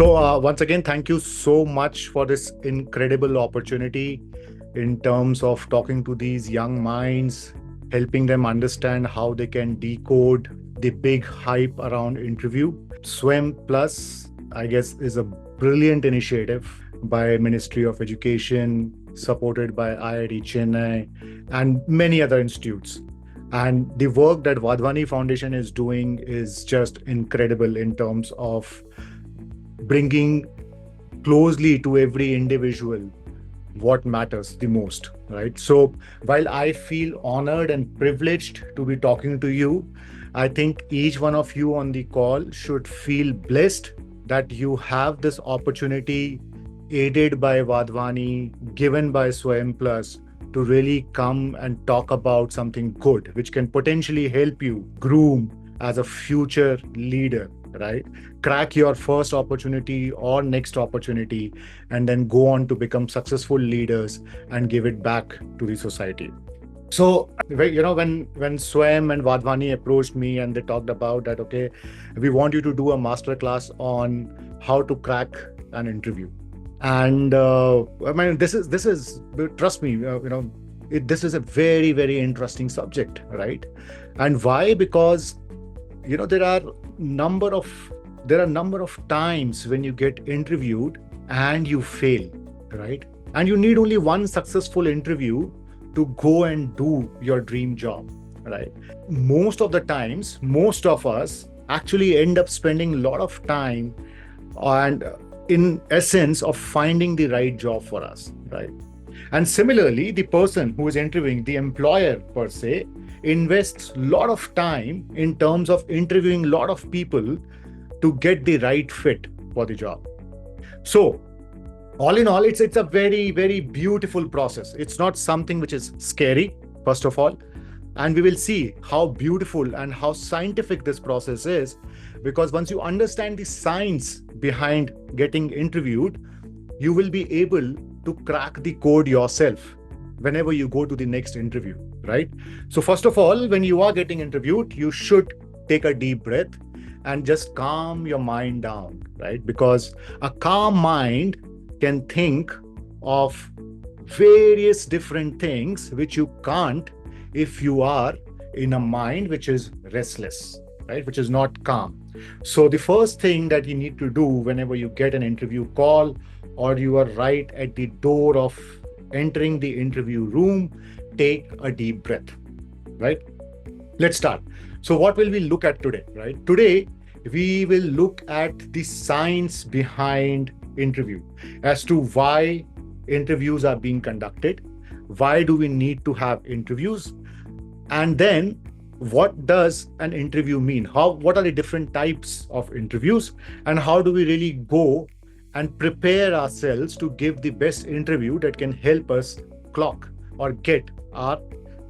So once again, thank you so much for this incredible opportunity in terms of talking to these young minds, helping them understand how they can decode the big hype around interview. Swayam Plus, I guess, is a brilliant initiative by Ministry of Education, supported by IIT Chennai and many other institutes. And the work that Wadhwani Foundation is doing is just incredible in terms of bringing closely to every individual what matters the most, right? So while I feel honored and privileged to be talking to you, I think each one of you on the call should feel blessed that you have this opportunity aided by Wadhwani, given by Swayam Plus, to really come and talk about something good, which can potentially help you groom as a future leader, right? Crack your first opportunity or next opportunity, and then go on to become successful leaders and give it back to the society. So, when Swayam and Wadhwani approached me and they talked about that, okay, we want you to do a masterclass on how to crack an interview. And I mean, this is trust me, this is a very, very interesting subject, right? And why? Because there are number of times when you get interviewed and you fail, right? And you need only one successful interview to go and do your dream job, right? Most of the times, most of us actually end up spending a lot of time and in essence of finding the right job for us, right? And similarly, the person who is interviewing, the employer per se, invests a lot of time in terms of interviewing a lot of people to get the right fit for the job. So all in all, it's a very, very beautiful process. It's not something which is scary, first of all. And we will see how beautiful and how scientific this process is, because once you understand the science behind getting interviewed, you will be able to crack the code yourself whenever you go to the next interview, right? So first of all, when you are getting interviewed, you should take a deep breath and just calm your mind down, right? Because a calm mind can think of various different things which you can't if you are in a mind which is restless, right? Which is not calm. So the first thing that you need to do whenever you get an interview call or you are right at the door of entering the interview room, take a deep breath, right? Let's start. So what will we look at today, right? Today, we will look at the science behind interview as to why interviews are being conducted, why do we need to have interviews, and then what does an interview mean? What are the different types of interviews, and how do we really go and prepare ourselves to give the best interview that can help us clock or get our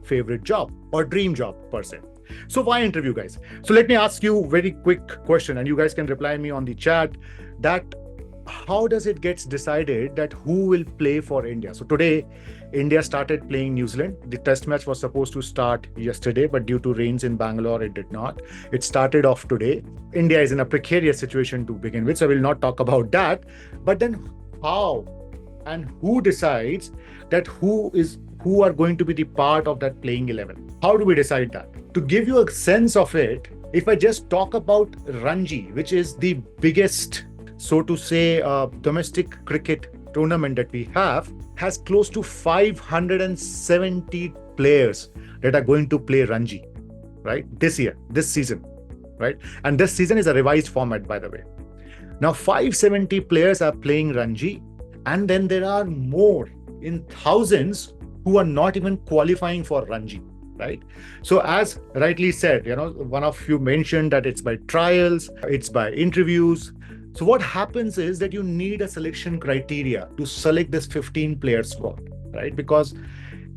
favorite job or dream job per se. So why interview, guys? So let me ask you a very quick question, and you guys can reply me on the chat, that how does it get decided that who will play for India? So today, India started playing New Zealand. The test match was supposed to start yesterday, but due to rains in Bangalore, it did not. It started off today. India is in a precarious situation to begin with, so I will not talk about that. But then how and who decides that who are going to be the part of that playing 11? How do we decide that? To give you a sense of it, if I just talk about Ranji, which is the biggest, so to say, domestic cricket tournament that we have, has close to 570 players that are going to play Ranji, right? This season, right? And this season is a revised format, by the way. Now, 570 players are playing Ranji, and then there are more in thousands who are not even qualifying for Ranji, right? So as rightly said, one of you mentioned that it's by trials, it's by interviews. So what happens is that you need a selection criteria to select this 15-player squad, right? Because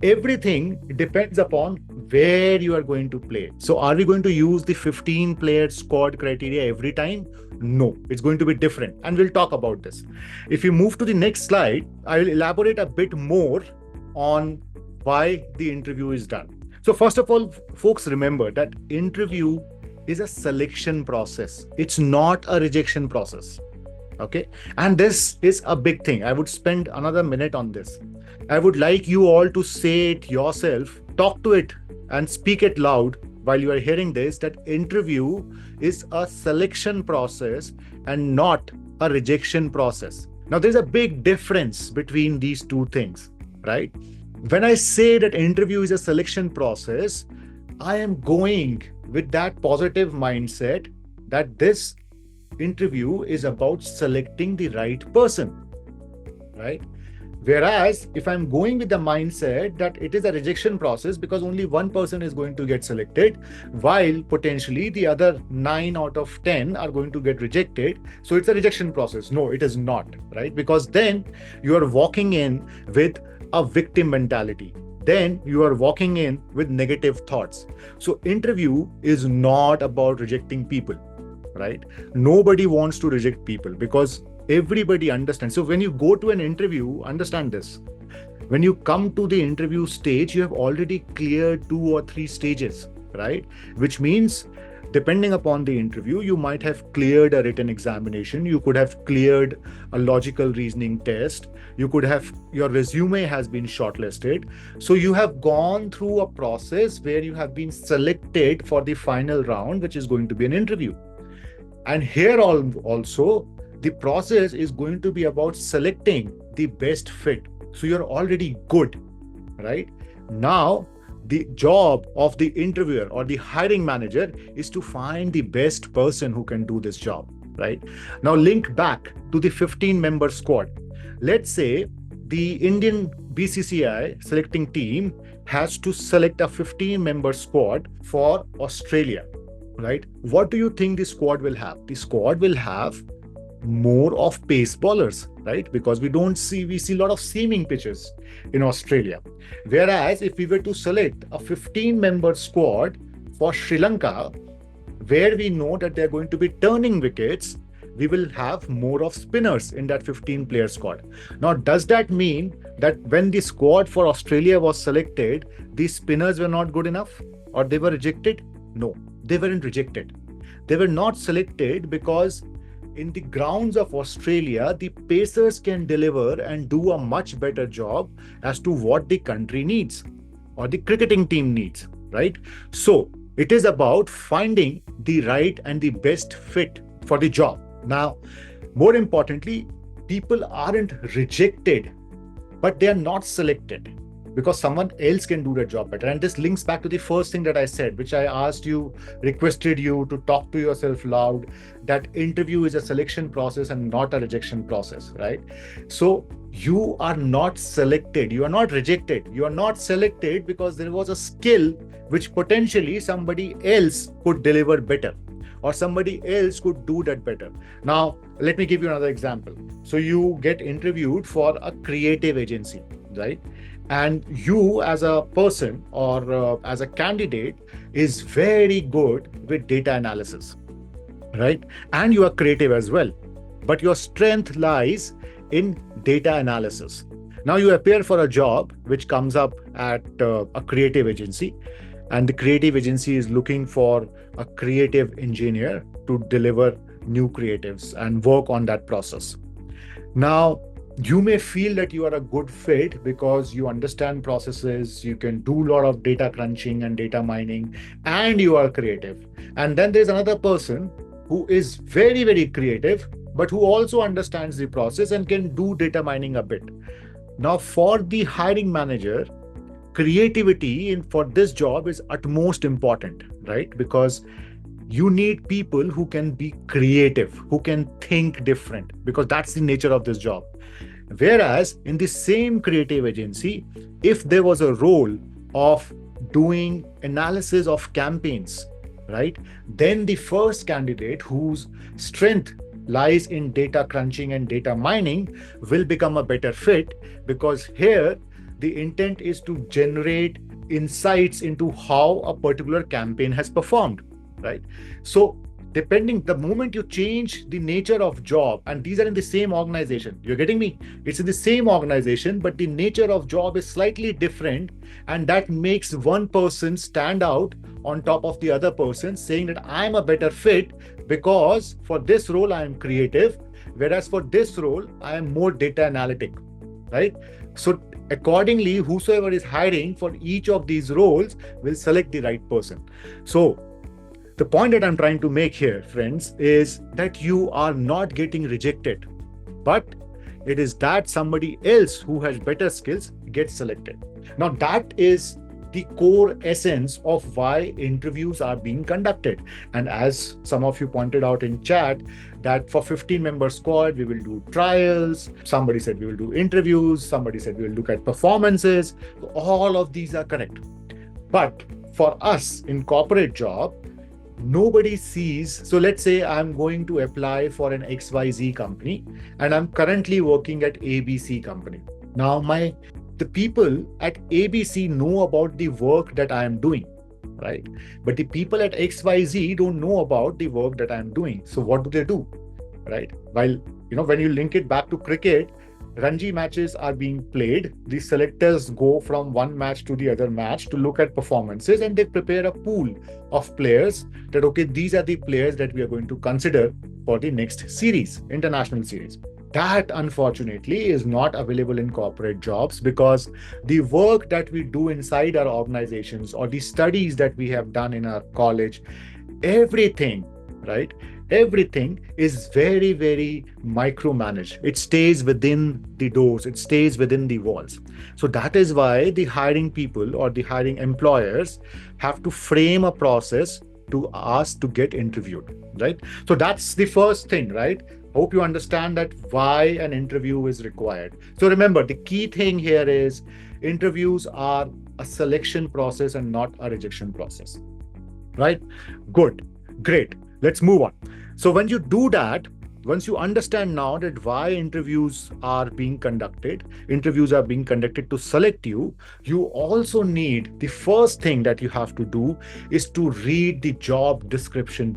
everything depends upon where you are going to play. So are we going to use the 15-player squad criteria every time? No, it's going to be different. And we'll talk about this. If you move to the next slide, I will elaborate a bit more on why the interview is done. So first of all, folks, remember that interview is a selection process. It's not a rejection process, Okay. And this is a big thing. I would spend another minute on this. I would like you all to say it yourself, talk to it, and speak it loud while you are hearing this, that interview is a selection process and not a rejection process. Now, there's a big difference between these two things, right? When I say that interview is a selection process, I am going with that positive mindset that this interview is about selecting the right person, right? Whereas if I'm going with the mindset that it is a rejection process because only one person is going to get selected, while potentially the other 9 out of 10 are going to get rejected, so it's a rejection process. No, it is not, right? Because then you are walking in with a victim mentality. Then you are walking in with negative thoughts. So interview is not about rejecting people, right? Nobody wants to reject people because everybody understands. So when you go to an interview, understand this. When you come to the interview stage, you have already cleared 2 or 3 stages, right? Which means depending upon the interview, you might have cleared a written examination, you could have cleared a logical reasoning test, you could have, your resume has been shortlisted. So you have gone through a process where you have been selected for the final round, which is going to be an interview. And here also, the process is going to be about selecting the best fit. So you're already good, right? Now, the job of the interviewer or the hiring manager is to find the best person who can do this job, right? Now, link back to the 15-member squad. Let's say the Indian BCCI selecting team has to select a 15-member squad for Australia, right? What do you think the squad will have? The squad will have more of pace bowlers, right? Because we see a lot of seaming pitches in Australia. Whereas if we were to select a 15-member squad for Sri Lanka, where we know that they're going to be turning wickets, we will have more of spinners in that 15-player squad. Now, does that mean that when the squad for Australia was selected, the spinners were not good enough or they were rejected? No, they weren't rejected. They were not selected because in the grounds of Australia, the pacers can deliver and do a much better job as to what the country needs or the cricketing team needs, right? So it is about finding the right and the best fit for the job. Now, more importantly, people aren't rejected, but they are not selected because someone else can do the job better. And this links back to the first thing that I said, which I asked you, requested you to talk to yourself loud, that interview is a selection process and not a rejection process, right? So you are not selected, you are not rejected, you are not selected because there was a skill which potentially somebody else could deliver better or somebody else could do that better. Now, let me give you another example. So you get interviewed for a creative agency, right? And you as a person or as a candidate is very good with data analysis, right? And you are creative as well, but your strength lies in data analysis. Now you appear for a job which comes up at a creative agency, and the creative agency is looking for a creative engineer to deliver new creatives and work on that process. Now, you may feel that you are a good fit because you understand processes, you can do a lot of data crunching and data mining, and you are creative. And then there's another person who is very, very creative, but who also understands the process and can do data mining a bit. Now, for the hiring manager, creativity for this job is utmost important, right? Because you need people who can be creative, who can think different, because that's the nature of this job. Whereas in the same creative agency, if there was a role of doing analysis of campaigns, right, then the first candidate whose strength lies in data crunching and data mining will become a better fit, because here the intent is to generate insights into how a particular campaign has performed, right? So depending, the moment you change the nature of job, and these are in the same organization, you're getting me? It's in the same organization, but the nature of job is slightly different, and that makes one person stand out on top of the other person, saying that I'm a better fit because for this role I am creative, Whereas for this role, I am more data analytic, right? So accordingly, whosoever is hiring for each of these roles will select the right person. So the point that I'm trying to make here, friends, is that you are not getting rejected, but it is that somebody else who has better skills gets selected. Now, that is the core essence of why interviews are being conducted. And as some of you pointed out in chat, that for 15-member squad, we will do trials. Somebody said we will do interviews. Somebody said we will look at performances. All of these are correct. But for us in corporate job, nobody sees. So let's say I'm going to apply for an XYZ company and I'm currently working at ABC company. Now the people at ABC know about the work that I am doing, right? But the people at XYZ don't know about the work that I am doing. So what do? Right? While, when you link it back to cricket, Ranji matches are being played. The selectors go from one match to the other match to look at performances, and they prepare a pool of players that, okay, these are the players that we are going to consider for the next series, international series. That, unfortunately, is not available in corporate jobs, because the work that we do inside our organizations or the studies that we have done in our college, everything, right? Everything is very, very micromanaged. It stays within the doors. It stays within the walls. So that is why the hiring people or the hiring employers have to frame a process to ask to get interviewed, right? So that's the first thing, right? Hope you understand that why an interview is required. So remember, the key thing here is interviews are a selection process and not a rejection process, right? Good, great. Let's move on. So when you do that, once you understand now that why interviews are being conducted to select you, you also need, the first thing that you have to do is to read the job description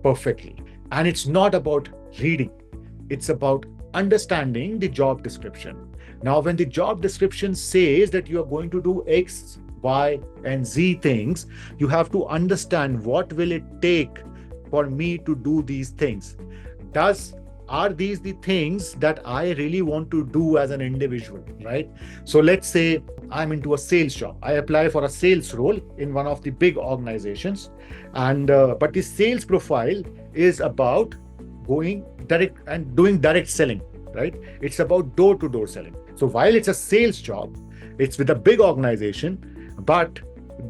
perfectly. And it's not about reading. It's about understanding the job description. Now, when the job description says that you are going to do X, Y, and Z things, you have to understand what will it take for me to do these things. Are these the things that I really want to do as an individual, right? So let's say I'm into a sales job. I apply for a sales role in one of the big organizations, and but the sales profile is about going direct and doing direct selling, right? It's about door-to-door selling. So while it's a sales job, it's with a big organization, but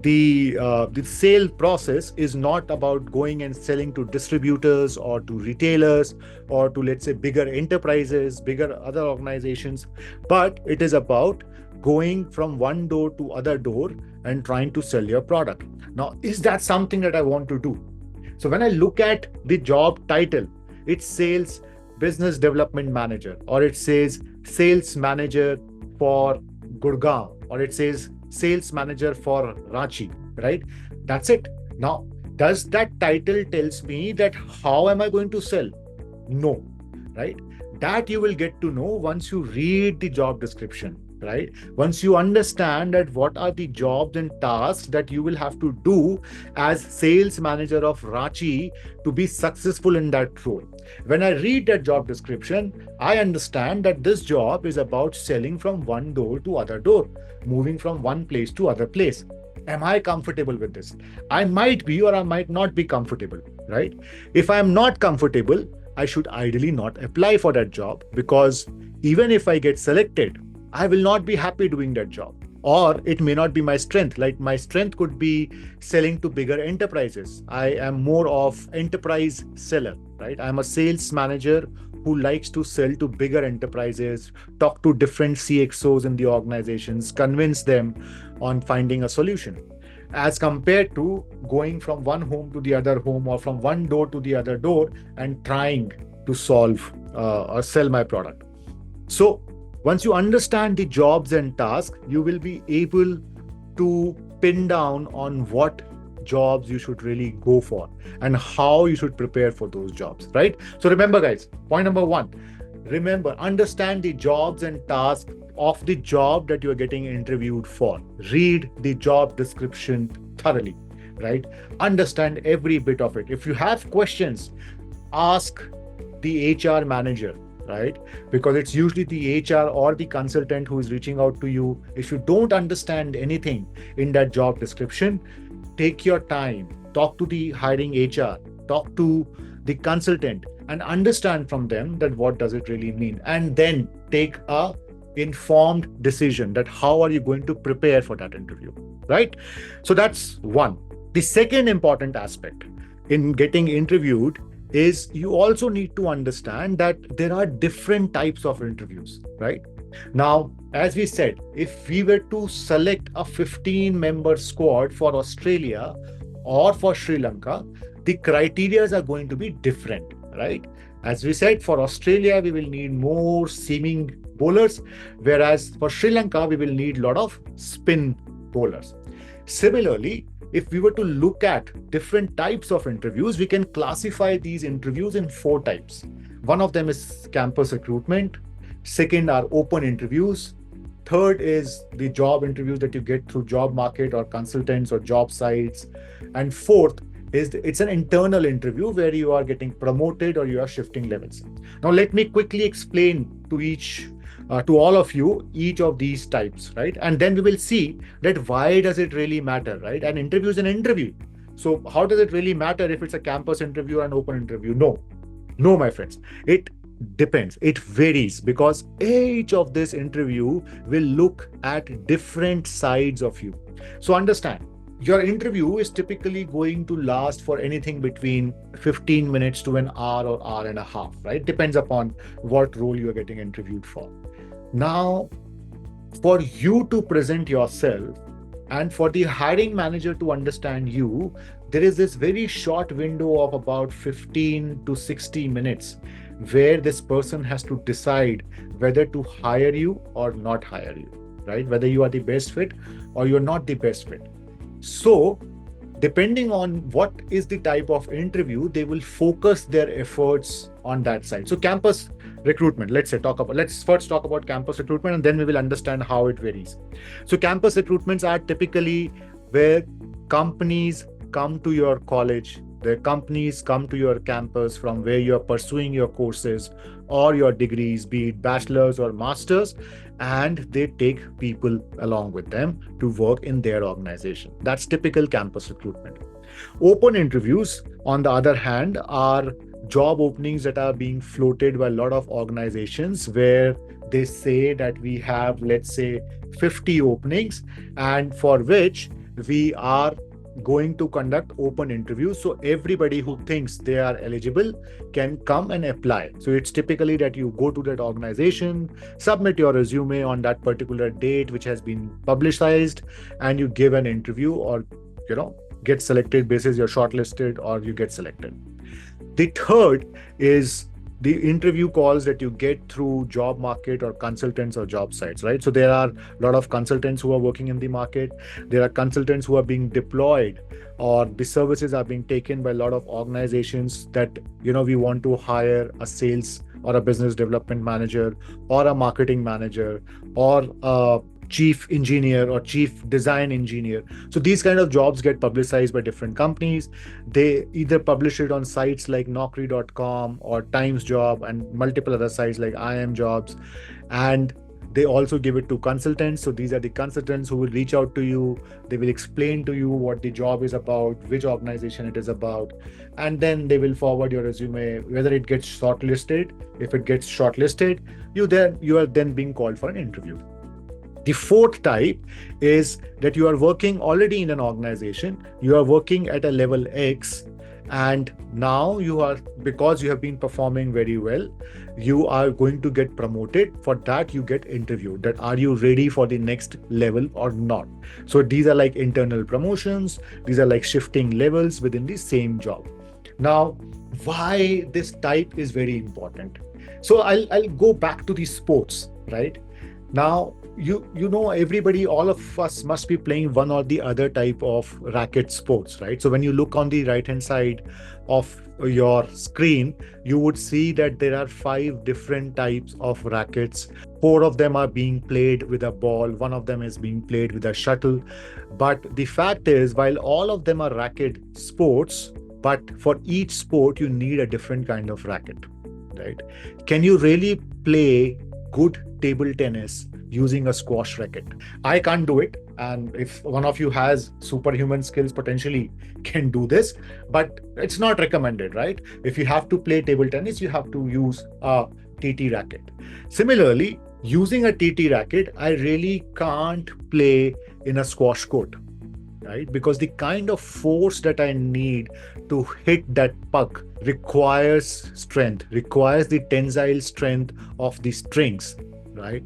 the sale process is not about going and selling to distributors or to retailers or to, let's say, bigger enterprises, bigger other organizations, but it is about going from one door to other door and trying to sell your product. Now, is that something that I want to do? So when I look at the job title, it says business development manager, or it says sales manager for Gurgaon, or it says sales manager for Ranchi, right? That's it. Now, does that title tells me that how am I going to sell? No, right? That you will get to know once you read the job description, right? Once you understand that what are the jobs and tasks that you will have to do as sales manager of Ranchi to be successful in that role. When I read that job description, I understand that this job is about selling from one door to other door, moving from one place to other place. Am I comfortable with this? I might be, or I might not be comfortable, right? If I'm not comfortable, I should ideally not apply for that job, because even if I get selected, I will not be happy doing that job. Or it may not be my strength. Like, my strength could be selling to bigger enterprises. I am more of enterprise seller, right? I'm a sales manager who likes to sell to bigger enterprises, talk to different CXOs in the organizations, convince them on finding a solution, as compared to going from one home to the other home or from one door to the other door and trying to solve or sell my product. So once you understand the jobs and tasks, you will be able to pin down on what jobs you should really go for and how you should prepare for those jobs, right? So remember, guys, point number one, remember, understand the jobs and tasks of the job that you are getting interviewed for. Read the job description thoroughly, right? Understand every bit of it. If you have questions, ask the HR manager. right? Because it's usually the HR or the consultant who is reaching out to you. If you don't understand anything in that job description, take your time, talk to the hiring HR, talk to the consultant, and understand from them that what does it really mean, and then take a informed decision that how are you going to prepare for that interview, right? So that's one. The second important aspect in getting interviewed is you also need to understand that there are different types of interviews, right? Now, as we said, if we were to select a 15-member squad for Australia or for Sri Lanka, the criteria are going to be different, right? As we said, for Australia, we will need more seaming bowlers, whereas for Sri Lanka, we will need a lot of spin bowlers. Similarly, if we were to look at different types of interviews, we can classify these interviews in 4 types. One of them is campus recruitment. Second are open interviews. Third is the job interviews that you get through job market or consultants or job sites. And fourth is it's an internal interview where you are getting promoted or you are shifting levels. Now, let me quickly explain to all of you, each of these types, right? And then we will see that why does it really matter, right? An interview is an interview. So how does it really matter if it's a campus interview or an open interview? No, my friends. It depends. It varies because each of this interview will look at different sides of you. So understand, your interview is typically going to last for anything between 15 minutes to an hour or hour and a half, right? Depends upon what role you are getting interviewed for. Now, for you to present yourself and for the hiring manager to understand you, there is this very short window of about 15 to 60 minutes where this person has to decide whether to hire you or not hire you, right? Whether you are the best fit or you're not the best fit. So, depending on what is the type of interview, they will focus their efforts on that side. So, campus recruitment, let's first talk about campus recruitment, and then we will understand how it varies. So, campus recruitments are typically where companies come to your college, the companies come to your campus from where you're pursuing your courses or your degrees, be it bachelor's or master's, and they take people along with them to work in their organization. That's typical campus recruitment. Open interviews, on the other hand, are job openings that are being floated by a lot of organizations where they say that we have, let's say, 50 openings, and for which we are going to conduct open interviews. So everybody who thinks they are eligible can come and apply. So it's typically that you go to that organization, submit your resume on that particular date, which has been publicized, and you give an interview or, get selected basis you're shortlisted or you get selected. The third is the interview calls that you get through job market or consultants or job sites, right? So there are a lot of consultants who are working in the market. There are consultants who are being deployed, or the services are being taken by a lot of organizations that, we want to hire a sales or a business development manager or a marketing manager or a chief engineer or chief design engineer. So these kind of jobs get publicized by different companies. They either publish it on sites like Naukri.com or Times Job and multiple other sites like IM Jobs. And they also give it to consultants. So these are the consultants who will reach out to you. They will explain to you what the job is about, which organization it is about, and then they will forward your resume, whether it gets shortlisted. If it gets shortlisted, you are then being called for an interview. The fourth type is that you are working already in an organization, you are working at a level X, and now because you have been performing very well, you are going to get promoted. For that, you get interviewed. That are you ready for the next level or not? So these are like internal promotions. These are like shifting levels within the same job. Now, why this type is very important. So I'll go back to the sports, right? Now, everybody, all of us must be playing one or the other type of racket sports, right? So when you look on the right-hand side of your screen, you would see that there are 5 different types of rackets. 4 of them are being played with a ball. 1 of them is being played with a shuttle. But the fact is, while all of them are racket sports, but for each sport, you need a different kind of racket. right? Can you really play good table tennis using a squash racket? I can't do it. And if one of you has superhuman skills, potentially can do this, but it's not recommended, right? If you have to play table tennis, you have to use a TT racket. Similarly, using a TT racket, I really can't play in a squash court, right? Because the kind of force that I need to hit that puck requires strength, requires the tensile strength of the strings, right?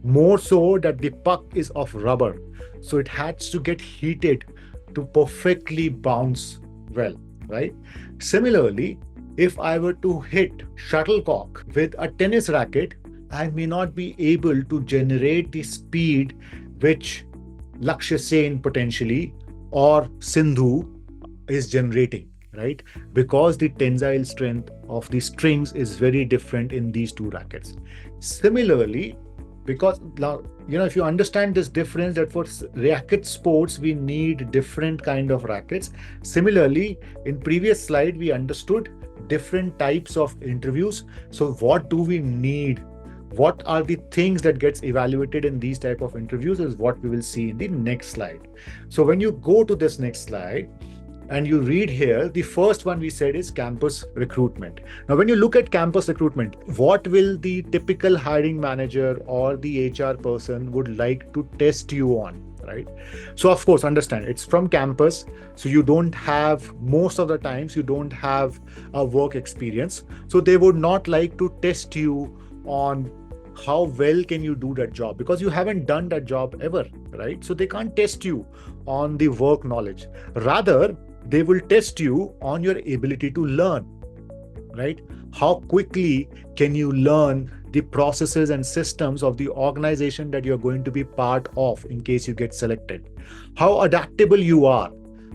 More so that the puck is of rubber. So it has to get heated to perfectly bounce well, right? Similarly, if I were to hit shuttlecock with a tennis racket, I may not be able to generate the speed which Lakshya Sen potentially or Sindhu is generating, right? Because the tensile strength of the strings is very different in these two rackets. Similarly, because now, if you understand this difference, that for racket sports, we need different kind of rackets. Similarly, in previous slide, we understood different types of interviews. So what do we need? What are the things that gets evaluated in these type of interviews is what we will see in the next slide. So when you go to this next slide and you read here, the first one we said is campus recruitment. Now, when you look at campus recruitment, what will the typical hiring manager or the HR person would like to test you on, right? So of course, understand it's from campus. So you don't have, most of the times, you don't have a work experience. So they would not like to test you on how well can you do that job, because you haven't done that job ever, right? So they can't test you on the work knowledge. Rather, they will test you on your ability to learn, right? How quickly can you learn the processes and systems of the organization that you're going to be part of in case you get selected? How adaptable you are,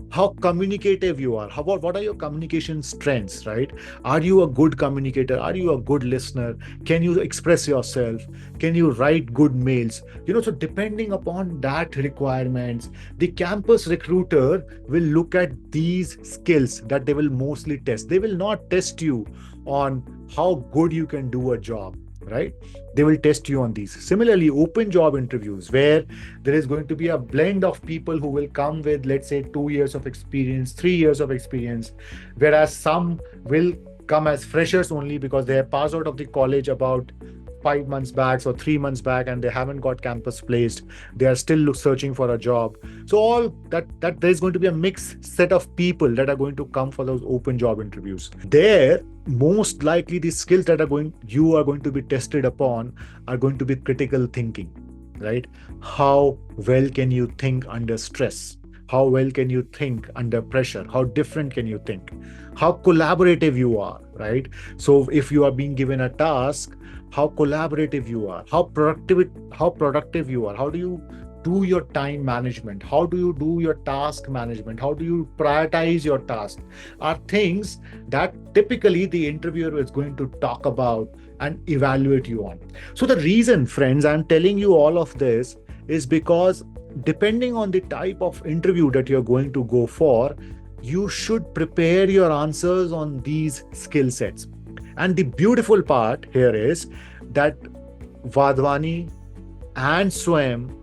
how communicative you are, what are your communication strengths, right? Are you a good communicator? Are you a good listener? Can you express yourself? Can you write good mails? So depending upon that requirements, the campus recruiter will look at these skills that they will mostly test. They will not test you on how good you can do a job, right? They will test you on these. Similarly, open job interviews, where there is going to be a blend of people who will come with, let's say, 2 years of experience, 3 years of experience, whereas some will come as freshers only because they have passed out of the college about 5 months back or 3 months back and they haven't got campus placed. They are still searching for a job. So all that there's going to be a mixed set of people that are going to come for those open job interviews. There, most likely the skills that you are going to be tested upon are going to be critical thinking, right? How well can you think under stress? How well can you think under pressure? How different can you think? How collaborative you are, right? So if you are being given a task, how collaborative you are, how productive you are, how do you do your time management, how do you do your task management, how do you prioritize your task, are things that typically the interviewer is going to talk about and evaluate you on. So the reason, friends, I'm telling you all of this is because depending on the type of interview that you're going to go for, you should prepare your answers on these skill sets. And the beautiful part here is that Wadhwani and Swayam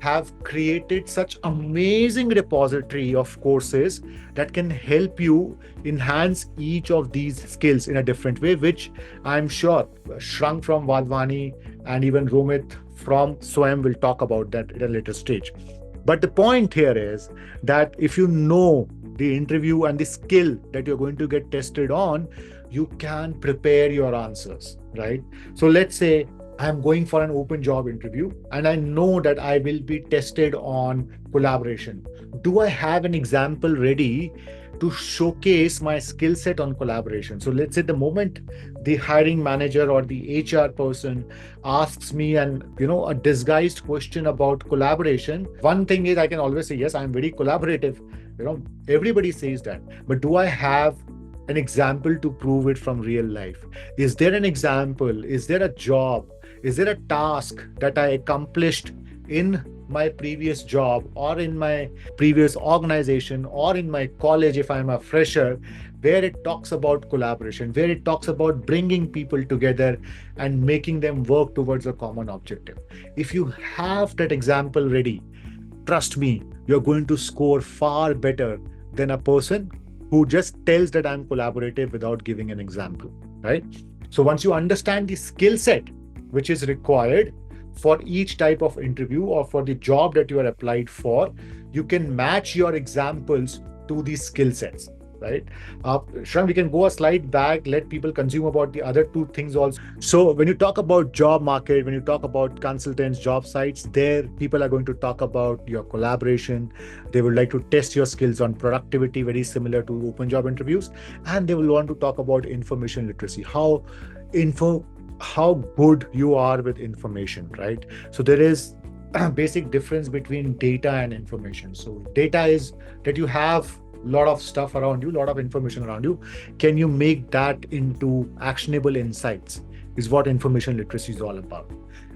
have created such amazing repository of courses that can help you enhance each of these skills in a different way, which I'm sure Shrunk from Wadhwani and even Romit from Swayam will talk about that at a later stage. But the point here is that if you know the interview and the skill that you're going to get tested on, you can prepare your answers, right? So let's say I'm going for an open job interview and I know that I will be tested on collaboration. Do I have an example ready to showcase my skill set on collaboration? So let's say the moment the hiring manager or the HR person asks me a disguised question about collaboration, one thing is I can always say, yes, I'm very collaborative. Everybody says that. But do I have an example to prove it from real life? Is there an example? Is there a job? Is there a task that I accomplished in my previous job or in my previous organization or in my college if I'm a fresher, where it talks about collaboration, where it talks about bringing people together and making them work towards a common objective. If you have that example ready, trust me, you're going to score far better than a person who just tells that I'm collaborative without giving an example, right? So once you understand the skill set which is required for each type of interview or for the job that you are applied for, you can match your examples to these skill sets, right? Shram, we can go a slide back, let people consume about the other two things also. So when you talk about job market, when you talk about consultants, job sites, there people are going to talk about your collaboration. They would like to test your skills on productivity, very similar to open job interviews. And they will want to talk about information literacy, how good you are with information, right? So there is a basic difference between data and information. So data is that you have a lot of stuff around you, a lot of information around you. Can you make that into actionable insights is what information literacy is all about.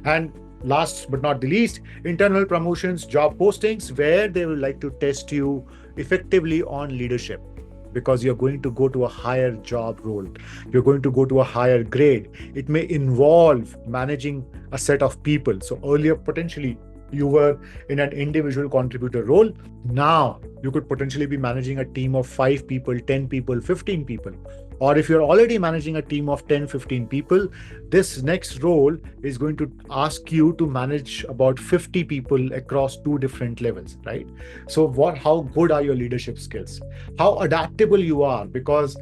And last but not the least, internal promotions, job postings, where they will like to test you effectively on leadership, because you're going to go to a higher job role. You're going to go to a higher grade. It may involve managing a set of people. So earlier, potentially, you were in an individual contributor role. Now, you could potentially be managing a team of 5 people, 10 people, 15 people. Or if you're already managing a team of 10, 15 people, this next role is going to ask you to manage about 50 people across 2 different levels, right? So how good are your leadership skills? How adaptable you are, because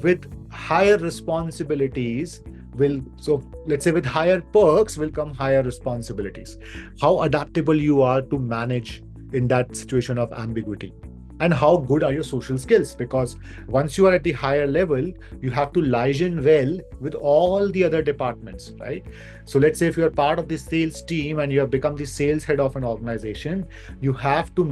with higher responsibilities let's say with higher perks will come higher responsibilities. How adaptable you are to manage in that situation of ambiguity. And how good are your social skills? Because once you are at the higher level, you have to liaison well with all the other departments, right? So let's say if you're part of the sales team and you have become the sales head of an organization, you have to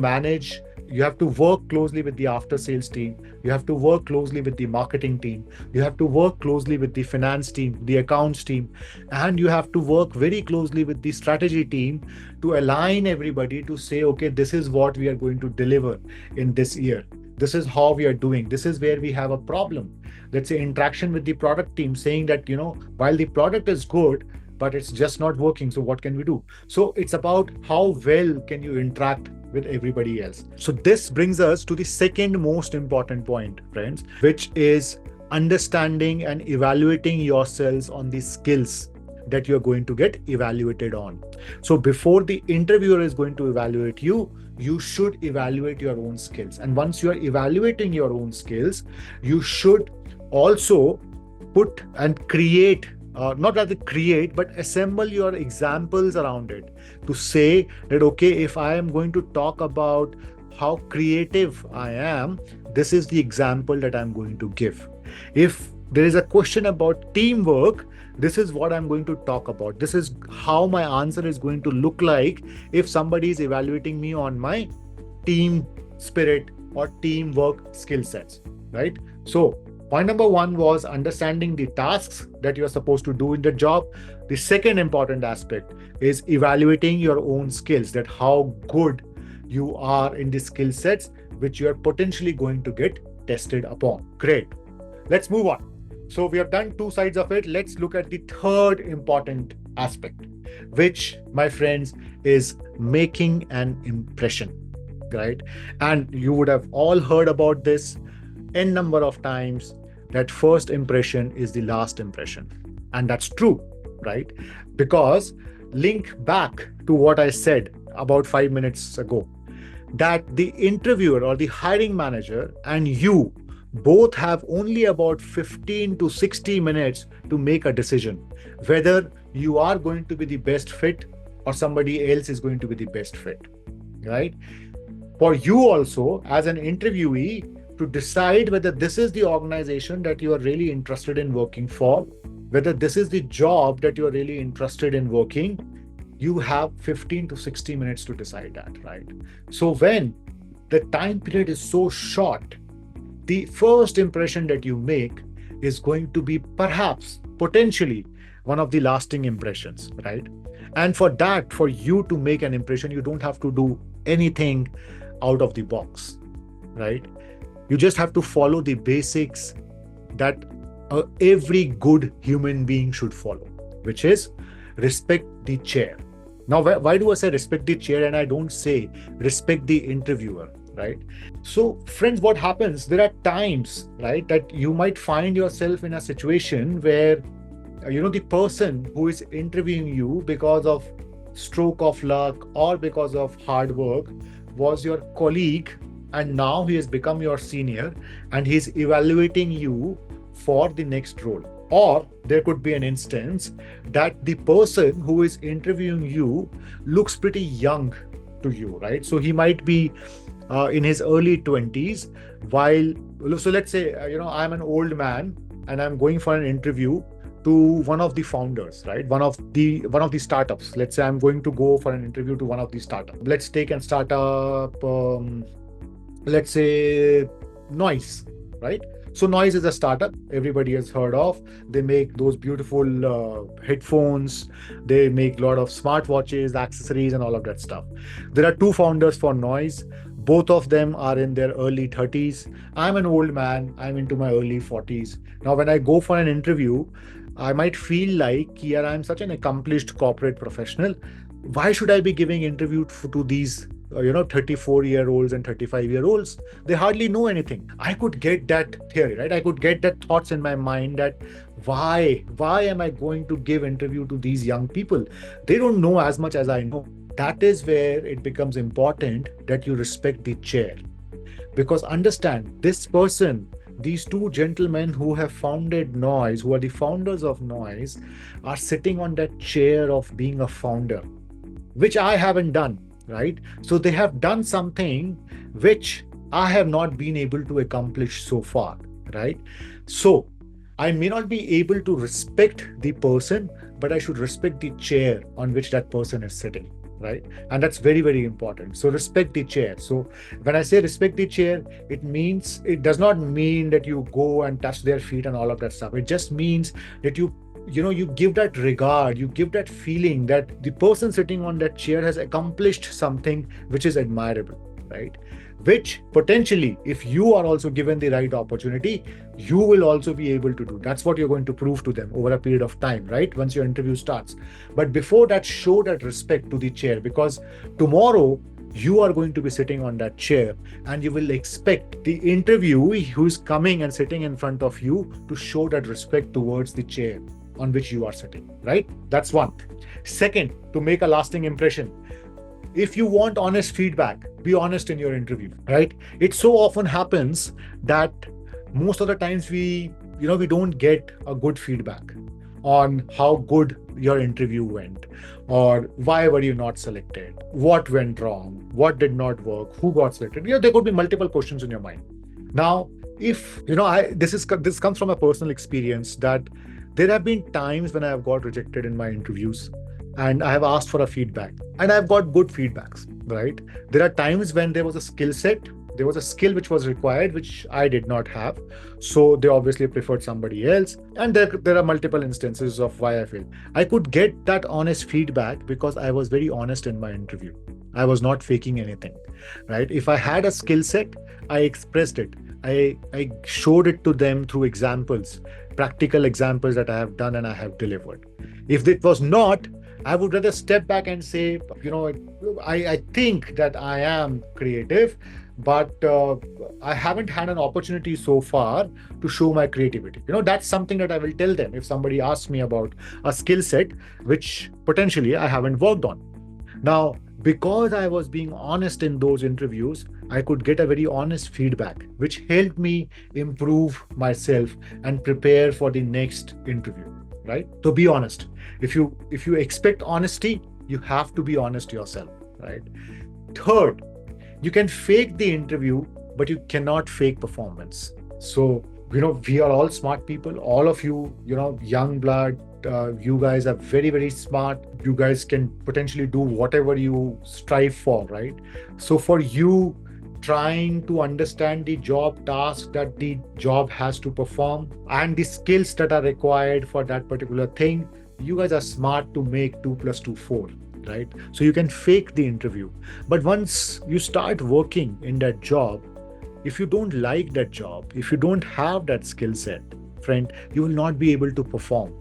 work closely with the after sales team. You have to work closely with the marketing team. You have to work closely with the finance team, the accounts team, and you have to work very closely with the strategy team to align everybody to say, okay, this is what we are going to deliver in this year. This is how we are doing. This is where we have a problem. Let's say interaction with the product team saying that, while the product is good, but it's just not working. So what can we do? So it's about how well can you interact with everybody else. So this brings us to the second most important point, friends, which is understanding and evaluating yourselves on the skills that you're going to get evaluated on. So before the interviewer is going to evaluate you, you should evaluate your own skills. And once you are evaluating your own skills, you should also put and create not rather create, but assemble your examples around it to say that, okay, if I am going to talk about how creative I am, this is the example that I'm going to give. If there is a question about teamwork, this is what I'm going to talk about. This is how my answer is going to look like if somebody is evaluating me on my team spirit or teamwork skill sets, right? So point number 1 was understanding the tasks that you are supposed to do in the job. The second important aspect is evaluating your own skills, that how good you are in the skill sets which you are potentially going to get tested upon. Great. Let's move on. So we have done 2 sides of it. Let's look at the third important aspect, which, my friends, is making an impression, right? And you would have all heard about this n number of times, that first impression is the last impression. And that's true, right? Because link back to what I said about 5 minutes ago, that the interviewer or the hiring manager and you both have only about 15 to 60 minutes to make a decision whether you are going to be the best fit or somebody else is going to be the best fit, right? For you also, as an interviewee, to decide whether this is the organization that you are really interested in working for, whether this is the job that you are really interested in working, you have 15 to 60 minutes to decide that, right? So when the time period is so short, the first impression that you make is going to be perhaps, potentially, one of the lasting impressions, right? And for that, for you to make an impression, you don't have to do anything out of the box, right? You just have to follow the basics that every good human being should follow, which is respect the chair. Now, why do I say respect the chair and I don't say respect the interviewer, right? So, friends, what happens? There are times, right, that you might find yourself in a situation where, the person who is interviewing you because of stroke of luck or because of hard work was your colleague, and now he has become your senior and he's evaluating you for the next role. Or there could be an instance that the person who is interviewing you looks pretty young to you, right? So he might be in his early 20s, so let's say, I'm an old man and I'm going for an interview to one of the founders, right? One of the startups. Let's say I'm going to go for an interview to one of the startups. Let's take a startup, let's say Noise, right? So Noise is a startup everybody has heard of. They make those beautiful headphones. They make a lot of smartwatches, accessories, and all of that stuff. There are two founders for Noise. Both of them are in their early 30s. I'm an old man. I'm into my early 40s. Now, when I go for an interview, I might feel like, yeah, I'm such an accomplished corporate professional. Why should I be giving interview to these 34-year-olds and 35-year-olds? They hardly know anything. I could get that theory, right? I could get that thoughts in my mind that why am I going to give interview to these young people? They don't know as much as I know. That is where it becomes important that you respect the chair. Because understand, this person, these two gentlemen who have founded Noise, who are the founders of Noise, are sitting on that chair of being a founder, which I haven't done. Right? So they have done something which I have not been able to accomplish so far, right? So I may not be able to respect the person, but I should respect the chair on which that person is sitting, right? And that's very, very important. So respect the chair. So when I say respect the chair, it does not mean that you go and touch their feet and all of that stuff. It just means that you give that regard, you give that feeling that the person sitting on that chair has accomplished something which is admirable, right? Which potentially, if you are also given the right opportunity, you will also be able to do. That's what you're going to prove to them over a period of time, right? Once your interview starts. But before that, show that respect to the chair, because tomorrow you are going to be sitting on that chair and you will expect the interviewee who's coming and sitting in front of you to show that respect towards the chair on which you are sitting, right? That's one. Second, to make a lasting impression, if you want honest feedback, be honest in your interview, right? It so often happens that most of the times we don't get a good feedback on how good your interview went, or why were you not selected, what went wrong, what did not work, who got selected. There could be multiple questions in your mind. Now, if this comes from a personal experience, that there have been times when I have got rejected in my interviews and I have asked for a feedback and I've got good feedbacks, right? There are times when there was a skill which was required, which I did not have. So they obviously preferred somebody else. And there are multiple instances of why I failed. I could get that honest feedback because I was very honest in my interview. I was not faking anything, right? If I had a skill set, I expressed it. I showed it to them through examples, practical examples that I have done and I have delivered. If it was not, I would rather step back and say, I think that I am creative, but I haven't had an opportunity so far to show my creativity. That's something that I will tell them if somebody asks me about a skill set which potentially I haven't worked on. Now, because I was being honest in those interviews, I could get a very honest feedback, which helped me improve myself and prepare for the next interview, right? So be honest. If you expect honesty, you have to be honest yourself, right? Third, you can fake the interview, but you cannot fake performance. So, we are all smart people. All of you, young blood, you guys are very, very smart. You guys can potentially do whatever you strive for, right? So for you, trying to understand the job task that the job has to perform and the skills that are required for that particular thing, you guys are smart to make 2 + 2 4, right? So you can fake the interview. But once you start working in that job, if you don't like that job, if you don't have that skill set, friend, you will not be able to perform,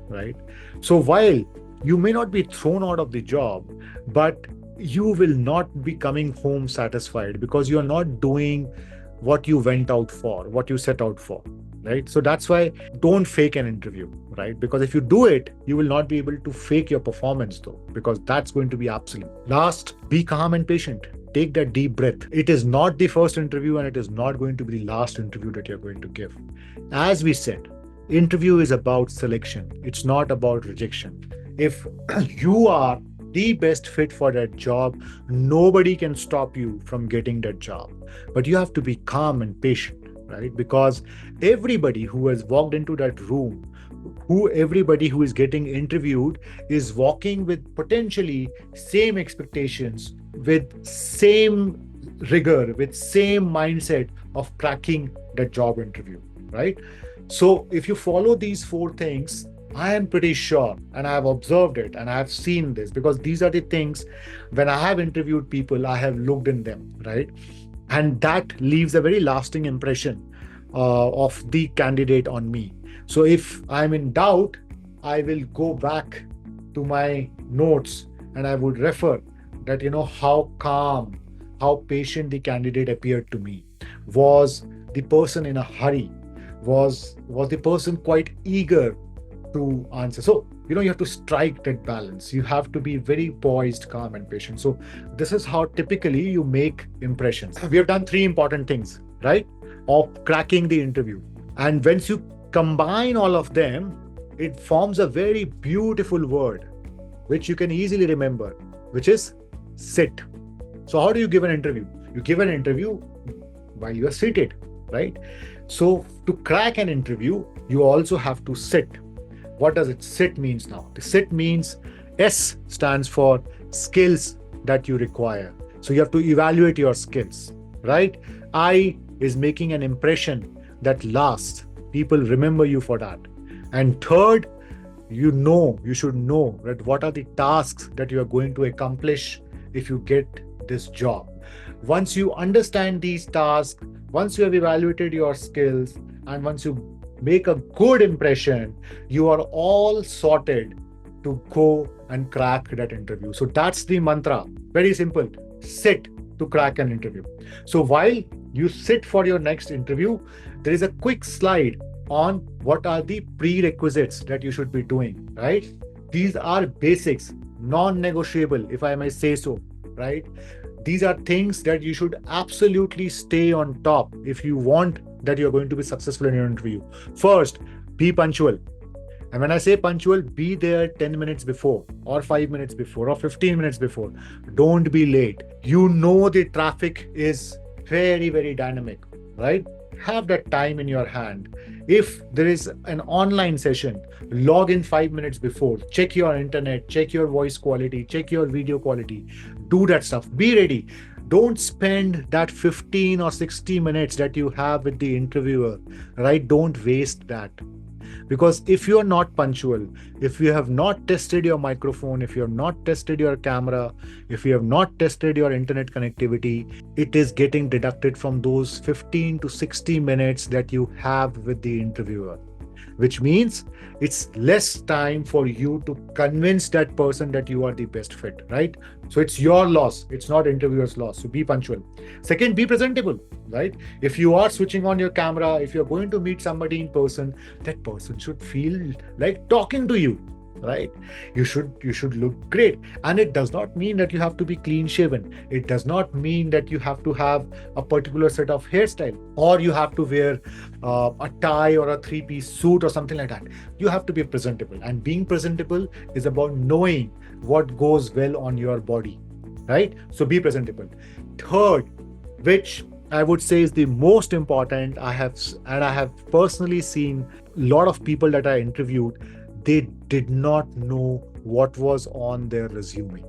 right? So while you may not be thrown out of the job, but you will not be coming home satisfied because you are not doing what you went out for, what you set out for, right? So that's why don't fake an interview, right? Because if you do it, you will not be able to fake your performance though, because that's going to be absolute. Last, be calm and patient. Take that deep breath. It is not the first interview and it is not going to be the last interview that you're going to give. As we said, interview is about selection. It's not about rejection. If you are the best fit for that job, nobody can stop you from getting that job. But you have to be calm and patient, right? Because everybody who has walked into that room, everybody who is getting interviewed is walking with potentially same expectations, with same rigor, with same mindset of cracking the job interview, right? So if you follow these 4 things, I am pretty sure, and I have observed it and I have seen this, because these are the things when I have interviewed people, I have looked in them, right? And that leaves a very lasting impression of the candidate on me. So if I'm in doubt, I will go back to my notes and I would refer that, how calm, how patient the candidate appeared to me. Was the person in a hurry? Was the person quite eager to answer? So, you have to strike that balance. You have to be very poised, calm, and patient. So this is how typically you make impressions. We have done 3 important things, right? Of cracking the interview. And once you combine all of them, it forms a very beautiful word, which you can easily remember, which is sit. So how do you give an interview? You give an interview while you are seated, right? So to crack an interview, you also have to sit. What does it sit means now? The sit means S stands for skills that you require. So you have to evaluate your skills, right? I is making an impression that lasts. People remember you for that. And third, you should know that what are the tasks that you are going to accomplish if you get this job. Once you understand these tasks, once you have evaluated your skills, and once you make a good impression, you are all sorted to go and crack that interview. So that's the mantra. Very simple. Sit to crack an interview. So while you sit for your next interview, there is a quick slide on what are the prerequisites that you should be doing, right? These are basics, non-negotiable, if I may say so, right? These are things that you should absolutely stay on top if you want that you're going to be successful in your interview. First, be punctual. And when I say punctual, be there 10 minutes before, or 5 minutes before, or 15 minutes before. Don't be late. The traffic is very, very dynamic, right? Have that time in your hand. If there is an online session, log in 5 minutes before, check your internet, check your voice quality, check your video quality, do that stuff. Be ready. Don't spend that 15 or 60 minutes that you have with the interviewer, right? Don't waste that. Because if you are not punctual, if you have not tested your microphone, if you have not tested your camera, if you have not tested your internet connectivity, it is getting deducted from those 15 to 60 minutes that you have with the interviewer, which means it's less time for you to convince that person that you are the best fit, right? So it's your loss. It's not interviewer's loss. So be punctual. Second, be presentable, right? If you are switching on your camera, if you're going to meet somebody in person, that person should feel like talking to you, right? You should look great. And it does not mean that you have to be clean shaven. It does not mean that you have to have a particular set of hairstyle, or you have to wear a tie or a 3-piece suit or something like that. You have to be presentable. And being presentable is about knowing what goes well on your body, right? So be presentable. Third, which I would say is the most important, I have personally seen a lot of people that I interviewed, they did not know what was on their resume,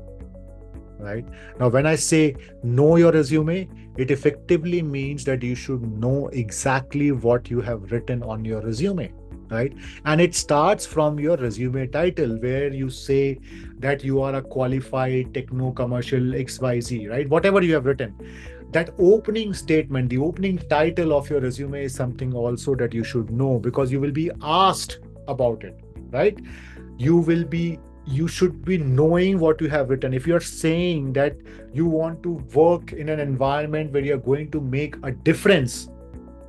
right? Now, when I say know your resume, it effectively means that you should know exactly what you have written on your resume, right? And it starts from your resume title, where you say that you are a qualified techno commercial XYZ, right? Whatever you have written. that opening statement, the opening title of your resume is something also that you should know, because you will be asked about it, right? You should be knowing what you have written. If you're saying that you want to work in an environment where you're going to make a difference,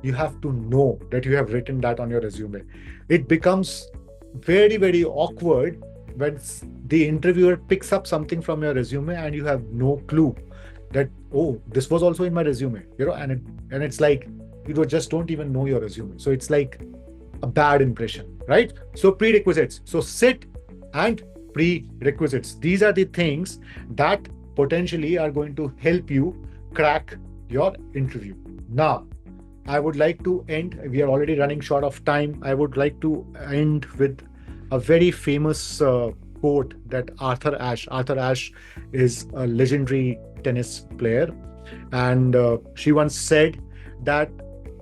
you have to know that you have written that on your resume. It becomes very, very awkward when the interviewer picks up something from your resume and you have no clue that, oh, this was also in my resume, and it's like just don't even know your resume. So it's like a bad impression, right? So prerequisites. So sit and prerequisites. These are the things that potentially are going to help you crack your interview. Now, I would like to end. We are already running short of time. I would like to end with a very famous quote that Arthur Ashe is a legendary tennis player. And she once said that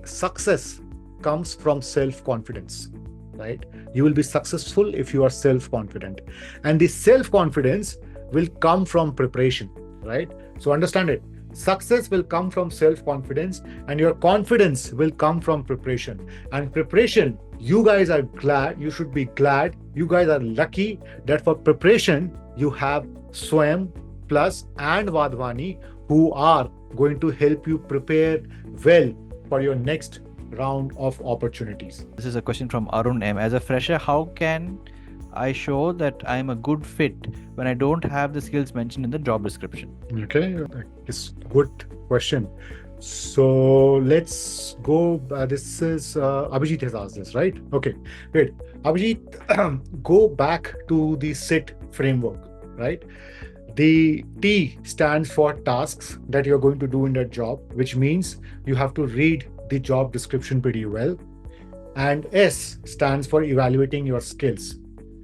success comes from self-confidence, right? You will be successful if you are self-confident. And the self-confidence will come from preparation, right? So understand it. Success will come from self-confidence, and your confidence will come from preparation. And preparation, you guys are glad, you should be glad, you guys are lucky that for preparation, you have Swayam Plus and Wadhwani, who are going to help you prepare well for your next round of opportunities. This is a question from Arun M. As a fresher, how can I show that I'm a good fit when I don't have the skills mentioned in the job description? Okay, it's good question. So let's go. This is Abhijit has asked this, right? Okay, great. Abhijit, go back to the SIT framework, right? The T stands for tasks that you're going to do in that job, which means you have to read the job description pretty well. And S stands for evaluating your skills.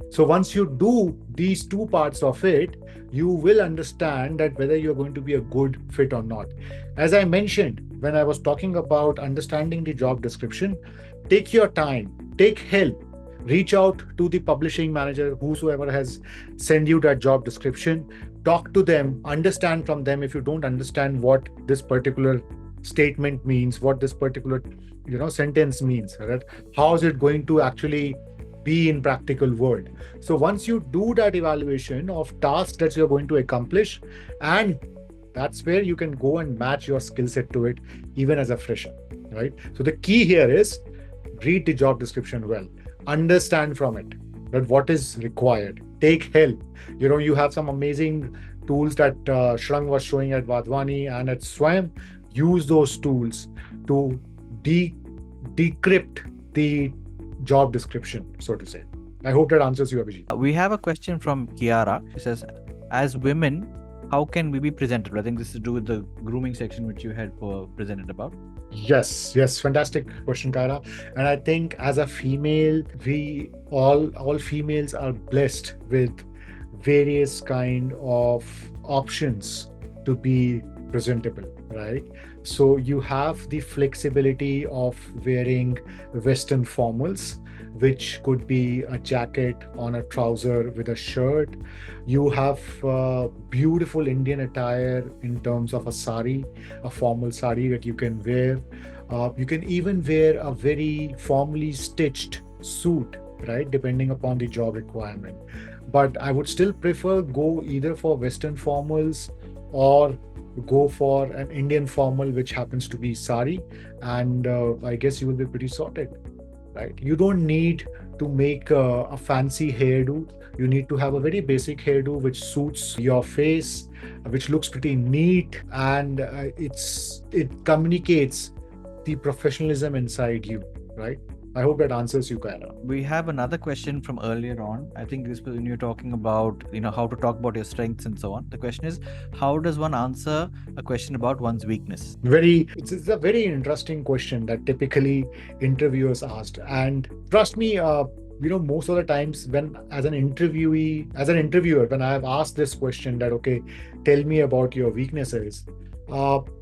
So once you do these two parts of it, you will understand that whether you're going to be a good fit or not. As I mentioned, when I was talking about understanding the job description, take your time, take help, reach out to the publishing manager, whosoever has sent you that job description, talk to them, understand from them. If you don't understand what this particular statement means, what this particular sentence means, right? How is it going to actually be in practical world? So once you do that evaluation of tasks that you're going to accomplish, and that's where you can go and match your skill set to it, even as a fresher, right? So the key here is read the job description well, understand from it that what is required, take help. You have some amazing tools that Shrang was showing at Wadhwani and at Swayam. Use those tools to decrypt the job description, so to say. I hope that answers you, Abhijit. We have a question from Kiara. She says, as women, how can we be presentable? I think this is to do with the grooming section which you had presented about. Yes, fantastic question, Kiara. And I think as a female, we all females are blessed with various kind of options to be presentable, right? So you have the flexibility of wearing Western formals, which could be a jacket on a trouser with a shirt. You have beautiful Indian attire in terms of a sari, a formal sari that you can wear. You can even wear a very formally stitched suit, right? Depending upon the job requirement. But I would still prefer go either for Western formals or go for an Indian formal, which happens to be sari, and I guess you will be pretty sorted, right? You don't need to make a fancy hairdo. You need to have a very basic hairdo which suits your face, which looks pretty neat, and it communicates the professionalism inside you, right? I hope that answers you, Kaira. We have another question from earlier on. I think this was when you're talking about, how to talk about your strengths and so on. The question is, how does one answer a question about one's weakness? It's a very interesting question that typically interviewers asked. And trust me, most of the times when as an interviewer, when I have asked this question that, okay, tell me about your weaknesses,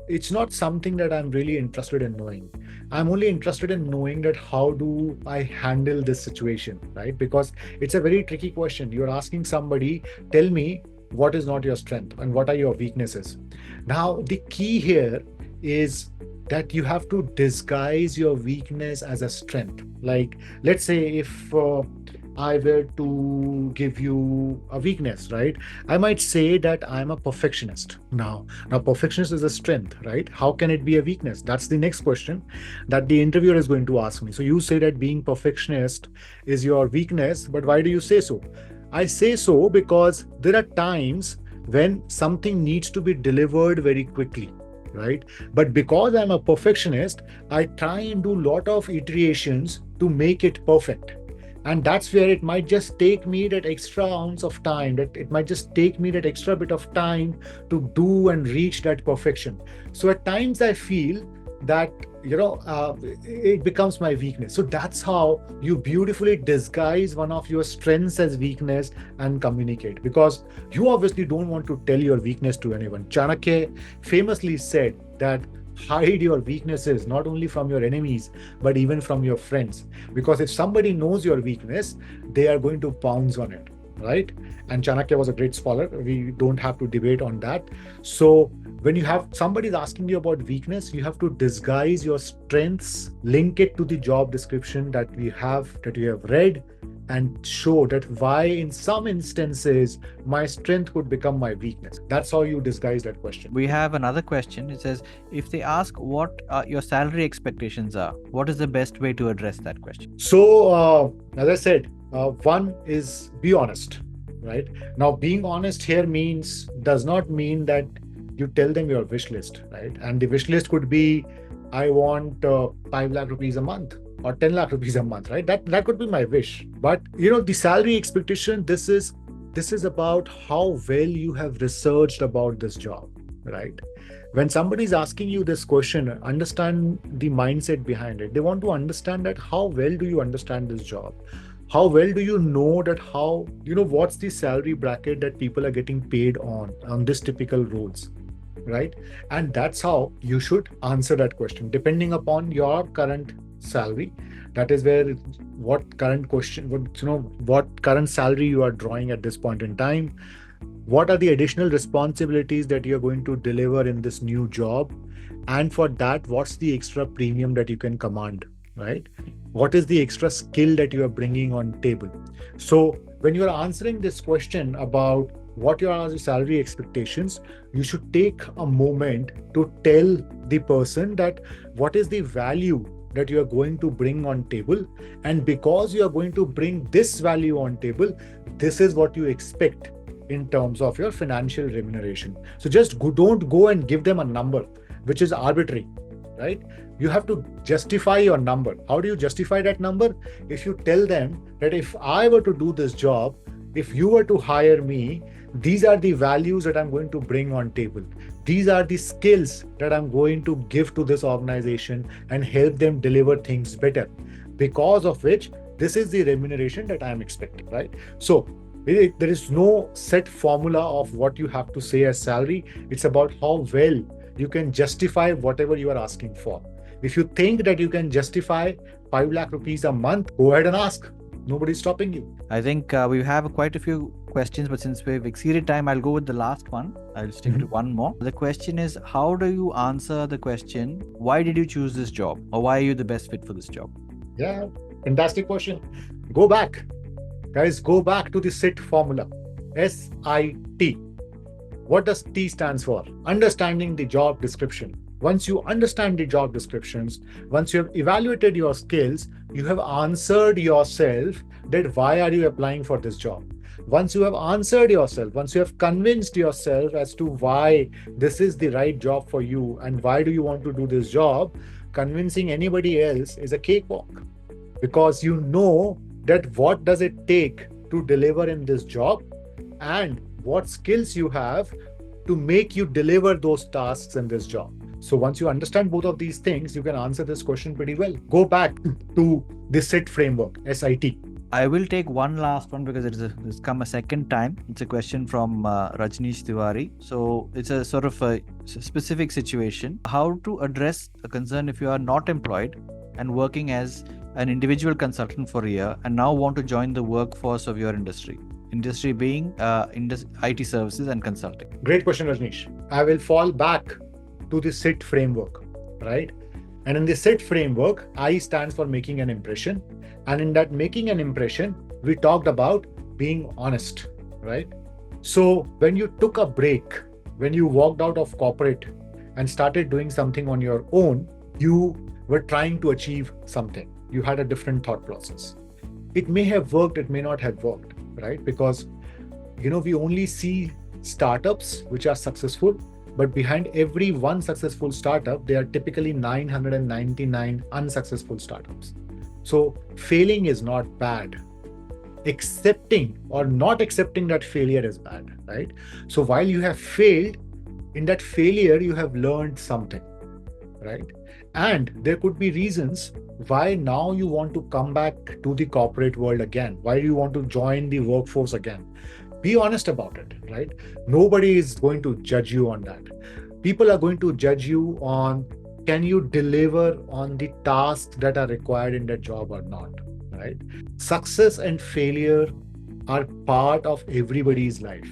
it's not something that I'm really interested in knowing. I'm only interested in knowing that how do I handle this situation, right? Because it's a very tricky question. You're asking somebody, tell me what is not your strength and what are your weaknesses. Now, the key here is that you have to disguise your weakness as a strength. Like, let's say if I were to give you a weakness, right? I might say that I'm a perfectionist. Now, perfectionist is a strength, right? How can it be a weakness? That's the next question that the interviewer is going to ask me. So you say that being perfectionist is your weakness, but why do you say so? I say so because there are times when something needs to be delivered very quickly, right? But because I'm a perfectionist, I try and do a lot of iterations to make it perfect. And that's where it might just take me that extra ounce of time, that it might just take me that extra bit of time to do and reach that perfection. So at times I feel that, it becomes my weakness. So that's how you beautifully disguise one of your strengths as weakness and communicate, because you obviously don't want to tell your weakness to anyone. Chanakya famously said that hide your weaknesses not only from your enemies but even from your friends, because if somebody knows your weakness, they are going to pounce on it, right? And Chanakya was a great scholar. We don't have to debate on that. So when you have somebody's asking you about weakness, you have to disguise your strengths, link it to the job description that you have read, and show that why in some instances my strength could become my weakness. That's how you disguise that question. We have another question. It says, if they ask what your salary expectations are, what is the best way to address that question? So as I said, one is be honest, right? Now, being honest here does not mean that you tell them your wish list, right? And the wish list could be, I want 5 lakh rupees a month or 10 lakh rupees a month, right? That could be my wish. But the salary expectation, this is about how well you have researched about this job, right? When somebody is asking you this question, understand the mindset behind it. They want to understand that how well do you understand this job? How well do you know that what's the salary bracket that people are getting paid on this typical roles, right? And that's how you should answer that question, depending upon your current salary. That is where what current salary you are drawing at this point in time. What are the additional responsibilities that you're going to deliver in this new job? And for that, what's the extra premium that you can command, right? What is the extra skill that you are bringing on table? So when you're answering this question about what are your salary expectations, you should take a moment to tell the person that what is the value that you are going to bring on table. And because you are going to bring this value on table, this is what you expect in terms of your financial remuneration. So just don't go and give them a number which is arbitrary, right? You have to justify your number. How do you justify that number? If you tell them that if I were to do this job, if you were to hire me, these are the values that I'm going to bring on table. These are the skills that I'm going to give to this organization and help them deliver things better. Because of which, this is the remuneration that I'm expecting, right? So there is no set formula of what you have to say as salary. It's about how well you can justify whatever you are asking for. If you think that you can justify 5 lakh rupees a month, go ahead and ask. Nobody's stopping you. I think we have quite a few questions, but since we've exceeded time, I'll go with the last one. I'll stick to one more. The question is, how do you answer the question, why did you choose this job? Or why are you the best fit for this job? Yeah, fantastic question. Go back. Guys, go back to the SIT formula. SIT. What does T stands for? Understanding the job description. Once you understand the job descriptions, once you have evaluated your skills, you have answered yourself that why are you applying for this job? Once you have answered yourself, once you have convinced yourself as to why this is the right job for you and why do you want to do this job, convincing anybody else is a cakewalk, because you know that what does it take to deliver in this job and what skills you have to make you deliver those tasks in this job. So once you understand both of these things, you can answer this question pretty well. Go back to the SIT framework, SIT. I will take one last one because it's come a second time. It's a question from Rajneesh Tiwari. So it's a sort of a specific situation. How to address a concern if you are not employed and working as an individual consultant for a year and now want to join the workforce of your industry. Industry being IT services and consulting. Great question, Rajneesh. I will fall back to the SIT framework, right? And in the SIT framework, I stands for making an impression. And in that making an impression, we talked about being honest, right? So when you took a break, when you walked out of corporate and started doing something on your own, you were trying to achieve something. You had a different thought process. It may have worked, it may not have worked, right? Because, we only see startups which are successful, but behind every one successful startup, there are typically 999 unsuccessful startups. So failing is not bad. Accepting or not accepting that failure is bad, right? So while you have failed, in that failure, you have learned something, right? And there could be reasons why now you want to come back to the corporate world again, why you want to join the workforce again. Be honest about it, right? Nobody is going to judge you on that. People are going to judge you on, can you deliver on the tasks that are required in that job or not, right? Success and failure are part of everybody's life,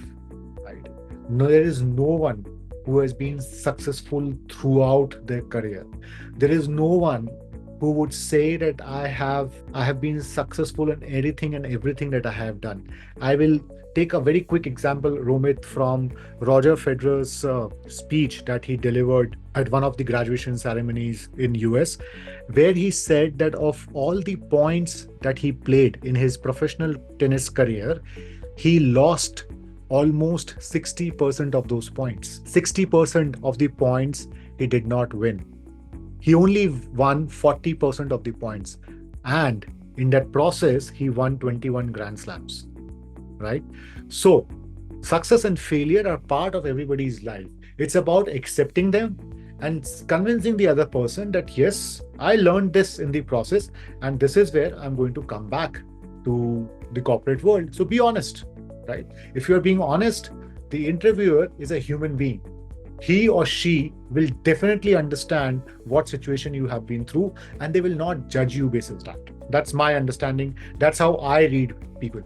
right? No, there is no one who has been successful throughout their career. There is no one who would say that I have been successful in anything and everything that I have done. I will take a very quick example, Romit, from Roger Federer's speech that he delivered at one of the graduation ceremonies in US, where he said that of all the points that he played in his professional tennis career, he lost almost 60% of those points. 60% of the points he did not win. He only won 40% of the points. And in that process, he won 21 Grand Slams, right? So success and failure are part of everybody's life. It's about accepting them and convincing the other person that, yes, I learned this in the process, and this is where I'm going to come back to the corporate world. So be honest, right? If you're being honest, the interviewer is a human being. He or she will definitely understand what situation you have been through, and they will not judge you based on that. That's my understanding. That's how I read people.